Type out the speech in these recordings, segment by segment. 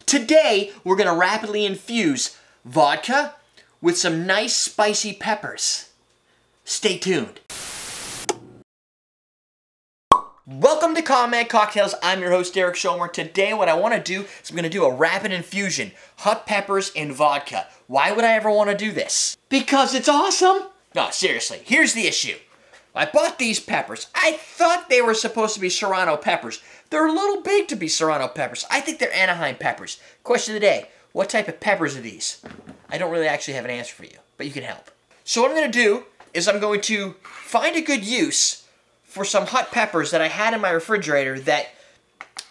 Today, we're gonna rapidly infuse vodka with some nice spicy peppers. Stay tuned. Welcome to Combat Cocktails. I'm your host, Derrick Schommer. Today, what I want to do is I'm going to do a rapid infusion. Hot peppers and vodka. Why would I ever want to do this? Because it's awesome. No, seriously. Here's the issue. I bought these peppers. I thought they were supposed to be serrano peppers. They're a little big to be serrano peppers. I think they're Anaheim peppers. Question of the day. What type of peppers are these? I don't really actually have an answer for you, but you can help. So what I'm going to do is I'm going to find a good use for some hot peppers that I had in my refrigerator that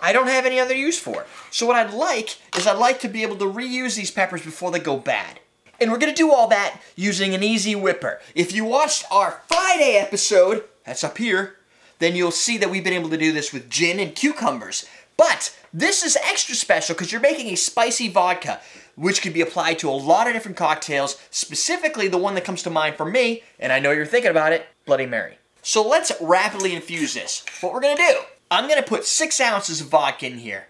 I don't have any other use for. So what I'd like to be able to reuse these peppers before they go bad. And we're gonna do all that using an easy whipper. If you watched our Friday episode, that's up here, then you'll see that we've been able to do this with gin and cucumbers. But this is extra special because you're making a spicy vodka, which can be applied to a lot of different cocktails, specifically the one that comes to mind for me, and I know you're thinking about it, Bloody Mary. So let's rapidly infuse this. What we're gonna do, I'm gonna put 6 ounces of vodka in here.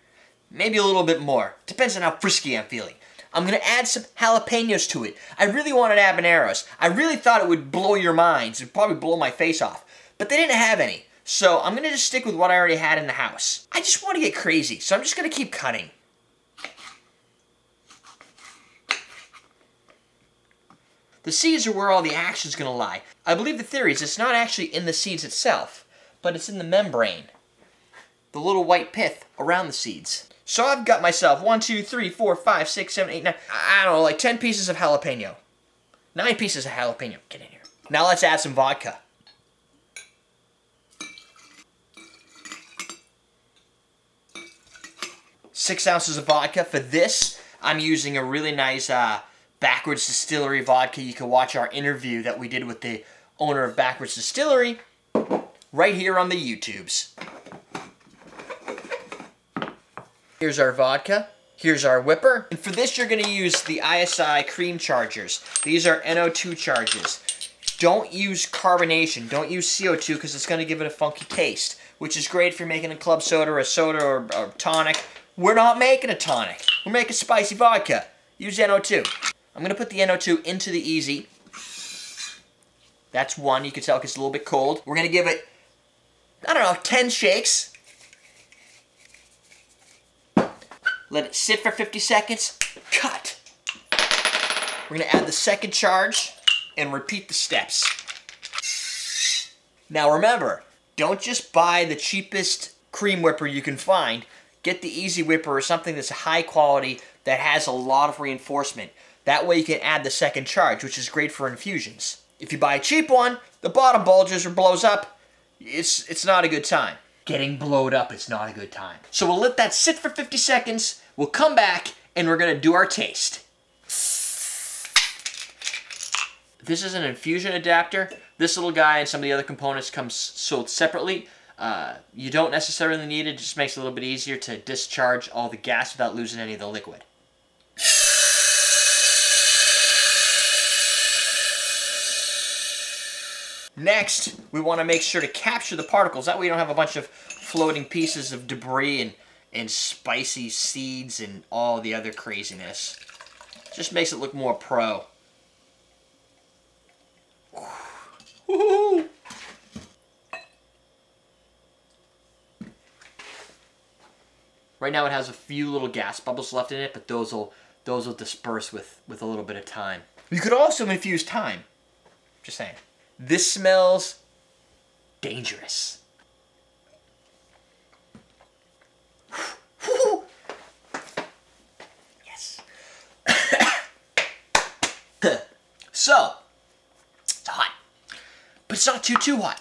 Maybe a little bit more. Depends on how frisky I'm feeling. I'm gonna add some jalapeños to it. I really wanted habaneros. I really thought it would blow your minds. It would probably blow my face off. But they didn't have any. So I'm gonna just stick with what I already had in the house. I just wanna get crazy, so I'm just gonna keep cutting. The seeds are where all the action's gonna lie. I believe the theory is it's not actually in the seeds itself, but it's in the membrane. The little white pith around the seeds. So I've got myself 1, 2, 3, 4, 5, 6, 7, 8, 9, I don't know, like 10 pieces of jalapeno. 9 pieces of jalapeno. Get in here. Now let's add some vodka. Six ounces of vodka. For this, I'm using a really nice Backwards Distillery vodka. You can watch our interview that we did with the owner of Backwards Distillery right here on the YouTubes. Here's our vodka. Here's our whipper. And for this, you're going to use the iSi cream chargers. These are NO2 charges. Don't use carbonation. Don't use CO2 because it's going to give it a funky taste, which is great if you're making a club soda or a soda or tonic. We're not making a tonic. We're making spicy vodka. Use NO2. I'm going to put the NO2 into the easy. That's 1. You can tell it's a little bit cold. We're going to give it, I don't know, 10 shakes. Let it sit for 50 seconds. Cut. We're going to add the second charge and repeat the steps. Now remember, don't just buy the cheapest cream whipper you can find. Get the easy whipper or something that's high quality that has a lot of reinforcement. That way you can add the second charge, which is great for infusions. If you buy a cheap one, the bottom bulges or blows up, it's not a good time. Getting blowed up is not a good time. So we'll let that sit for 50 seconds, we'll come back, and we're gonna do our taste. This is an infusion adapter. This little guy and some of the other components come sold separately. You don't necessarily need it, just makes it a little bit easier to discharge all the gas without losing any of the liquid. Next, we want to make sure to capture the particles. That way you don't have a bunch of floating pieces of debris and spicy seeds and all the other craziness. Just makes it look more pro. Woo-hoo. Right now it has a few little gas bubbles left in it, but those will disperse with a little bit of time. You could also infuse thyme. Just saying. This smells dangerous. Yes. So, it's hot, but it's not too hot.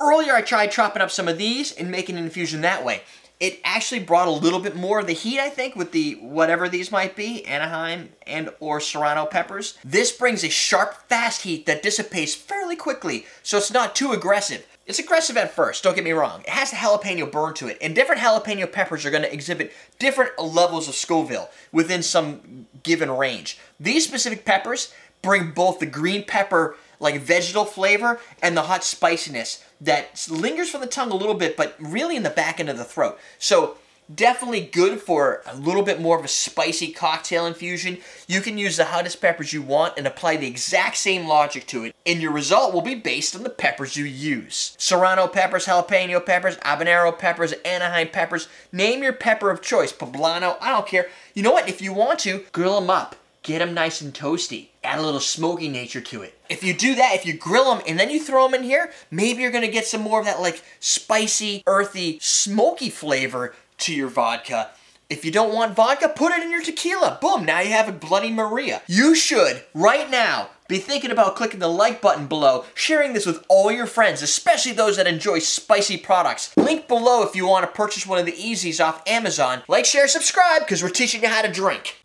Earlier I tried chopping up some of these and making an infusion that way. It actually brought a little bit more of the heat, I think, with the whatever these might be, Anaheim and or serrano peppers. This brings a sharp, fast heat that dissipates fairly quickly, so it's not too aggressive. It's aggressive at first, don't get me wrong. It has a jalapeno burn to it, and different jalapeno peppers are going to exhibit different levels of Scoville within some given range. These specific peppers bring both the green pepper, like vegetal flavor, and the hot spiciness that lingers from the tongue a little bit, but really in the back end of the throat. So Definitely good for a little bit more of a spicy cocktail infusion. You can use the hottest peppers you want and apply the exact same logic to it, and your result will be based on the peppers you use. Serrano peppers, jalapeno peppers, habanero peppers, Anaheim peppers. Name your pepper of choice. Poblano, I don't care. You know what? If you want to, grill them up. Get them nice and toasty. Add a little smoky nature to it. If you do that, if you grill them and then you throw them in here, maybe you're gonna get some more of that like spicy, earthy, smoky flavor to your vodka. If you don't want vodka, put it in your tequila. Boom, now you have a Bloody Maria. You should, right now, be thinking about clicking the like button below, sharing this with all your friends, especially those that enjoy spicy products. Link below if you want to purchase one of the Easies off Amazon. Like, share, subscribe, because we're teaching you how to drink.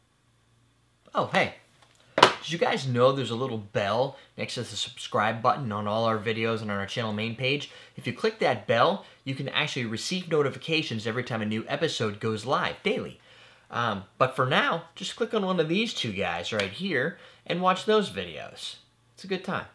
Oh, hey, did you guys know there's a little bell next to the subscribe button on all our videos and on our channel main page? If you click that bell, you can actually receive notifications every time a new episode goes live daily. But for now, just click on one of these two guys right here and watch those videos. It's a good time.